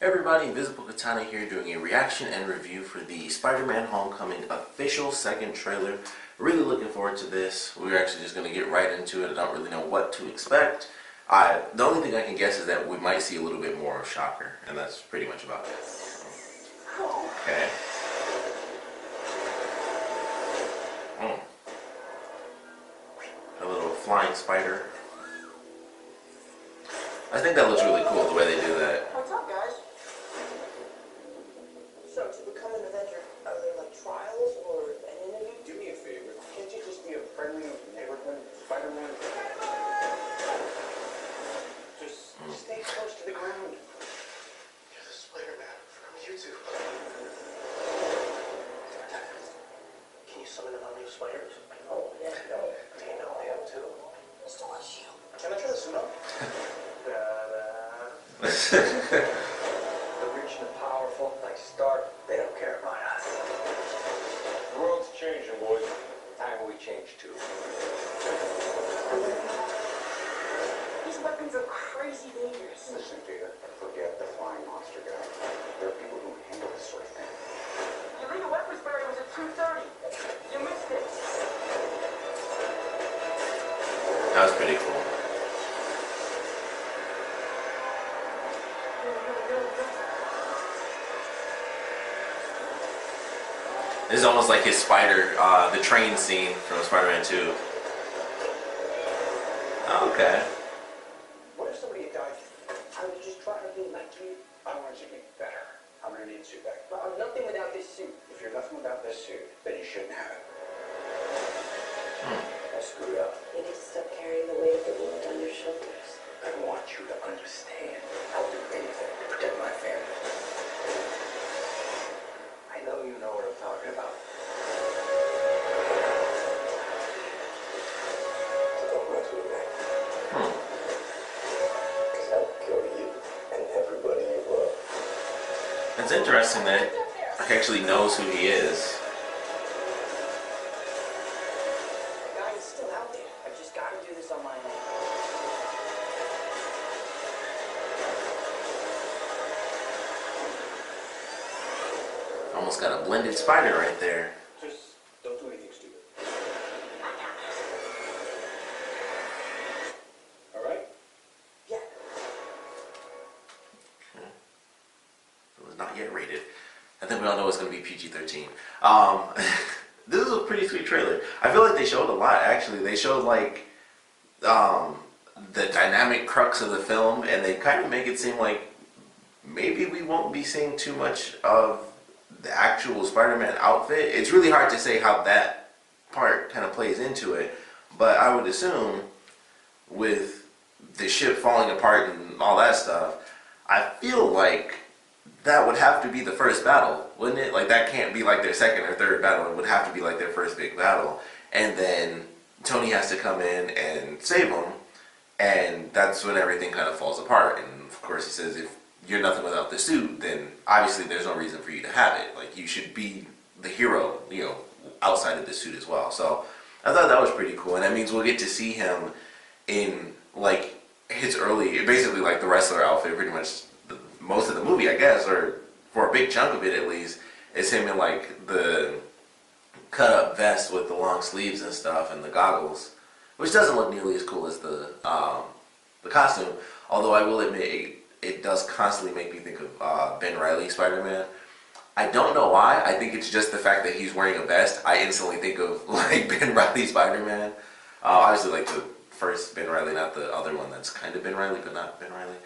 Hey everybody, Invisiblekatana here doing a reaction and review for the Spider-Man Homecoming official second trailer. Really looking forward to this. We're actually just going to get right into it. I don't really know what to expect. The only thing I can guess is that we might see a little bit more of Shocker, and that's pretty much about it. Okay. A little flying spider. I think that looks really cool, the way they do that. What's up, guys? So, to become an Avenger, are there like trials or an interview? Do me a favor. Can't you just be a friendly neighborhood Spider-Man? Just stay close to the ground. You're the Spider-Man from YouTube. Can you summon another new spiders? Oh, yeah, no. Do you know him too? Still a shield. Can I try the suit on? The rich and the powerful, like Stark, they don't care about us. The world's changing, boys. Time we change too. These weapons are crazy dangerous. Listen, Peter, forget the flying monster guy. There are people who handle this sort of thing. Your legal weapons barrier was at 2:30. You missed it. That was pretty cool. This is almost like his spider, the train scene from Spider-Man 2. Okay. What if somebody had died? I was just trying to be like you. I want you to be better. I'm gonna need a suit back. But I'm nothing without this suit. If you're nothing without this suit, then you shouldn't have it. I screwed up. You need to stop carrying the weight of the world on your shoulders. I want you to understand. I'll do anything to protect my family. I know you know what I'm talking about. So don't mess with me. Because I'll kill you and everybody you love. It's interesting that he actually knows who he is. The guy is still out there. I've just got to do this on my own. Almost got a blended spider right there. Just don't do anything stupid. All right? Yeah. It was not yet rated. I think we all know it's going to be PG-13. This is a pretty sweet trailer. I feel like they showed a lot, actually. They showed, like, the dynamic crux of the film, and they kind of make it seem like maybe we won't be seeing too much of the actual Spider-Man outfit. It's really hard to say how that part kind of plays into it, but I would assume with the ship falling apart and all that stuff, I feel like that would have to be the first battle, wouldn't it? Like, that can't be like their second or third battle. It would have to be like their first big battle. And then Tony has to come in and save them, and that's when everything kind of falls apart. And of course he says, if you're nothing without the suit, then obviously there's no reason for you to have it. Like, you should be the hero, you know, outside of the suit as well. So I thought that was pretty cool. And that means we'll get to see him in, like, his early, basically like the wrestler outfit, pretty much most of the movie, I guess, or for a big chunk of it at least, is him in like the cut up vest with the long sleeves and stuff and the goggles, which doesn't look nearly as cool as the costume. Although I will admit it does constantly make me think of Ben Reilly Spider-Man. I don't know why. I think it's just the fact that he's wearing a vest. I instantly think of like Ben Reilly Spider-Man. Obviously like the first Ben Reilly, not the other one that's kind of Ben Reilly but not Ben Reilly.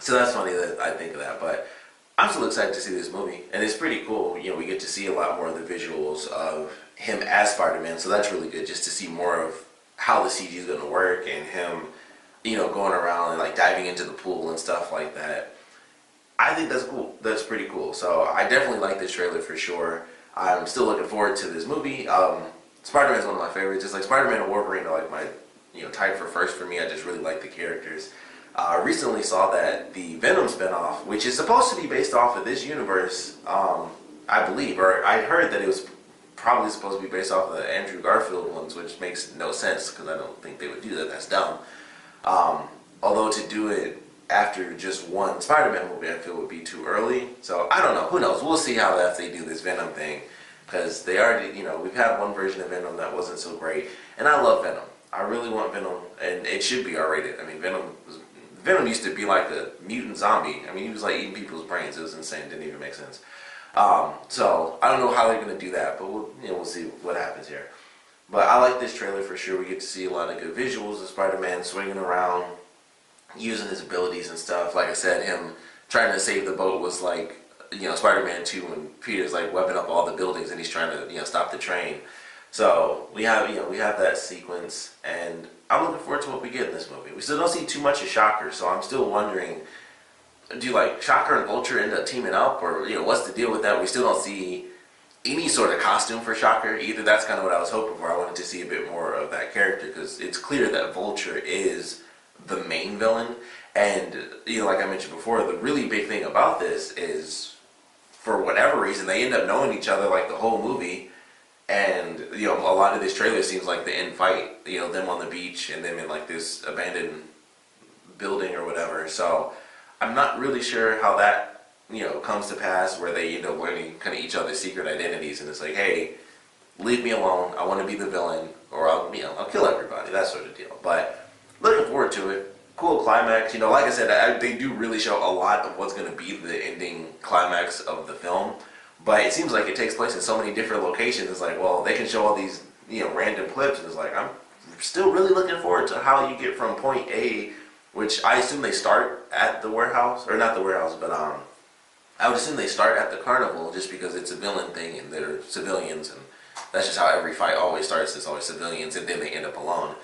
So that's funny that I think of that, but I'm still excited to see this movie, and it's pretty cool. You know, we get to see a lot more of the visuals of him as Spider-Man, so that's really good, just to see more of how the CG is going to work, and him, you know, going around and like diving into the pool and stuff like that. I think that's cool. That's pretty cool. So I definitely like this trailer for sure. I'm still looking forward to this movie. Spider-Man is one of my favorites. Just like Spider-Man and Wolverine are like my, you know, tied for first for me. I just really like the characters. I recently saw that the Venom spinoff, which is supposed to be based off of this universe, I believe, or I heard that it was probably supposed to be based off of the Andrew Garfield ones, which makes no sense because I don't think they would do that. That's dumb. Although to do it after just one Spider-Man movie, I feel would be too early. So I don't know. Who knows? We'll see how if they do this Venom thing, because they already, we've had one version of Venom that wasn't so great, and I love Venom. I really want Venom, and it should be R-rated. I mean, Venom used to be like a mutant zombie. I mean, he was like eating people's brains. It was insane. Didn't even make sense. So I don't know how they're gonna do that, but we'll see what happens here. But I like this trailer for sure. We get to see a lot of good visuals of Spider-Man swinging around, using his abilities and stuff. Like I said, him trying to save the boat was like, Spider-Man 2 when Peter's like webbing up all the buildings and he's trying to, stop the train. So we have that sequence, and I'm looking forward to what we get in this movie. We still don't see too much of Shocker, so I'm still wondering, do like Shocker and Vulture end up teaming up, or what's the deal with that? We still don't see any sort of costume for Shocker either. That's kind of what I was hoping for. I wanted to see a bit more of that character, because it's clear that Vulture is the main villain, and like I mentioned before, the really big thing about this is, for whatever reason, they end up knowing each other like the whole movie. And a lot of this trailer seems like the end fight, them on the beach and them in like this abandoned building or whatever. So I'm not really sure how that comes to pass, where they end up learning kind of each other's secret identities, and it's like, hey, leave me alone, I want to be the villain, or I'll kill everybody, that sort of deal. But looking forward to it. Cool climax. Like I said, they do really show a lot of what's going to be the ending climax of the film. But it seems like it takes place in so many different locations. It's like, well, they can show all these, random clips, and it's like, I'm still really looking forward to how you get from point A, which I assume they start at the warehouse, or not the warehouse, but I would assume they start at the carnival, just because it's a villain thing and they're civilians, and that's just how every fight always starts. It's always civilians, and then they end up alone.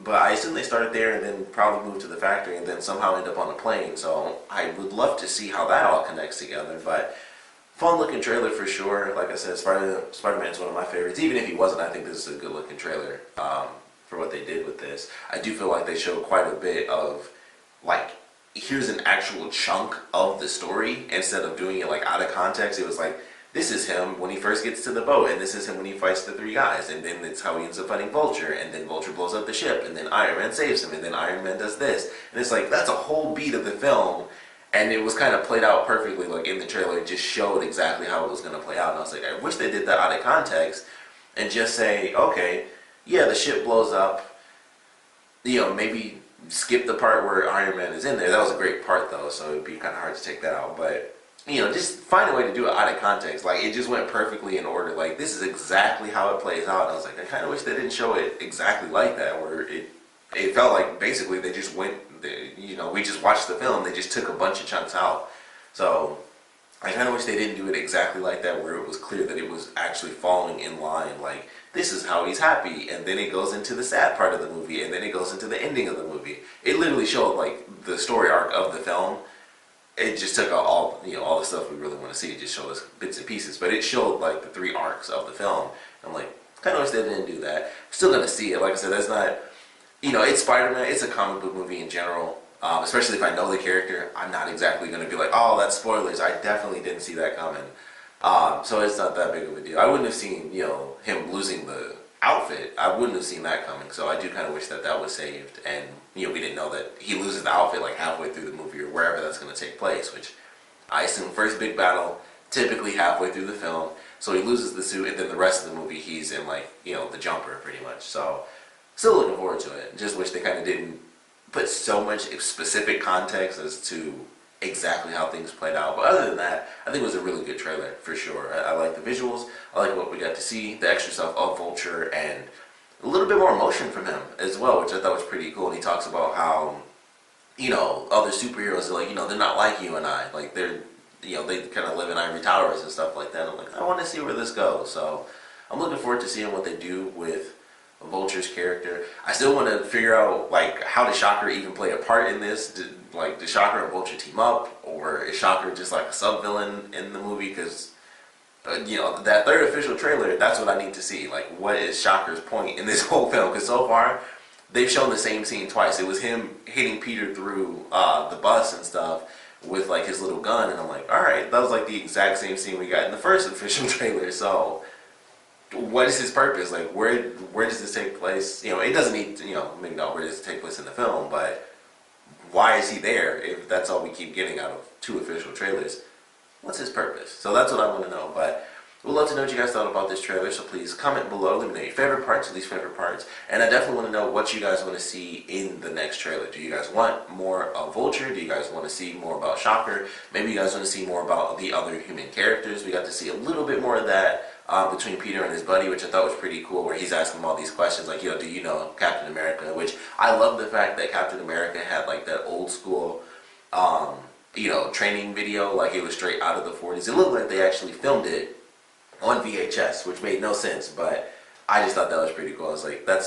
But I assume they started there and then probably moved to the factory and then somehow end up on a plane. So I would love to see how that all connects together. But fun looking trailer for sure. Like I said, Spider-Man's one of my favorites. Even if he wasn't, I think this is a good looking trailer for what they did with this. I do feel like they showed quite a bit of, like, here's an actual chunk of the story, instead of doing it like out of context. It was like, this is him when he first gets to the boat, and this is him when he fights the three guys, and then it's how he ends up fighting Vulture, and then Vulture blows up the ship, and then Iron Man saves him, and then Iron Man does this. And it's like, that's a whole beat of the film, and it was kind of played out perfectly. Like in the trailer, it just showed exactly how it was going to play out, and I was like, I wish they did that out of context, and just say, okay, yeah, the ship blows up, maybe skip the part where Iron Man is in there. That was a great part though, so it'd be kind of hard to take that out, but just find a way to do it out of context. Like, it just went perfectly in order. Like, this is exactly how it plays out. And I was like, I kind of wish they didn't show it exactly like that, where it felt like basically they just went, we just watched the film, they just took a bunch of chunks out. So I kind of wish they didn't do it exactly like that, where it was clear that it was actually falling in line. Like, this is how he's happy, and then it goes into the sad part of the movie, and then it goes into the ending of the movie. It literally showed like the story arc of the film. It just took all the stuff we really want to see. It just showed us bits and pieces, but it showed like the three arcs of the film. I'm like, kind of wish they didn't do that. Still gonna see it. Like I said, that's not, it's Spider-Man. It's a comic book movie in general. Especially if I know the character, I'm not exactly gonna be like, oh, that's spoilers. I definitely didn't see that coming. So it's not that big of a deal. I wouldn't have seen, him losing the outfit. I wouldn't have seen that coming. So I do kind of wish that was saved, and we didn't know that he loses the outfit like halfway through the movie or wherever that's going to take place, which I assume first big battle, typically halfway through the film. So he loses the suit, and then the rest of the movie he's in like, the jumper pretty much. So still looking forward to it. Just wish they kind of didn't put so much specific context as to exactly how things played out. But other than that, I think it was a really good trailer for sure. I like the visuals. I like what we got to see, the extra stuff of Vulture, and a little bit more emotion from him as well, which I thought was pretty cool. And he talks about how, other superheroes are like, they're not like you and I. Like, they're, they kind of live in ivory towers and stuff like that. I'm like, I want to see where this goes. So I'm looking forward to seeing what they do with Vulture's character. I still want to figure out, like, how does Shocker even play a part in this? Does Shocker and Vulture team up? Or is Shocker just like a sub-villain in the movie? Because that third official trailer, that's what I need to see. Like, what is Shocker's point in this whole film? Because so far, they've shown the same scene twice. It was him hitting Peter through the bus and stuff with, like, his little gun. And I'm like, alright, that was, like, the exact same scene we got in the first official trailer. So, what is his purpose? Like, where does this take place? It doesn't need to, maybe not where does it take place in the film, but why is he there if that's all we keep getting out of 2 official trailers? What's his purpose? So that's what I want to know. But we'd love to know what you guys thought about this trailer. So please comment below. Let me know your favorite parts, least favorite parts. And I definitely want to know what you guys want to see in the next trailer. Do you guys want more of Vulture? Do you guys want to see more about Shocker? Maybe you guys want to see more about the other human characters. We got to see a little bit more of that between Peter and his buddy, which I thought was pretty cool, where he's asking him all these questions like, do you know Captain America? Which I love the fact that Captain America had like that old school training video, like it was straight out of the 40s. It looked like they actually filmed it on VHS, which made no sense, but I just thought that was pretty cool. I was like, that's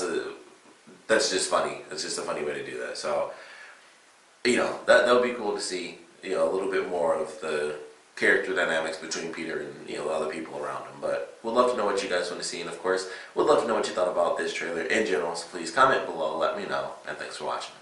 just funny. That's just a funny way to do that. So, that would be cool to see, a little bit more of the character dynamics between Peter and, the other people around him. But we'd love to know what you guys want to see, and of course, we'd love to know what you thought about this trailer in general, so please comment below, let me know, and thanks for watching.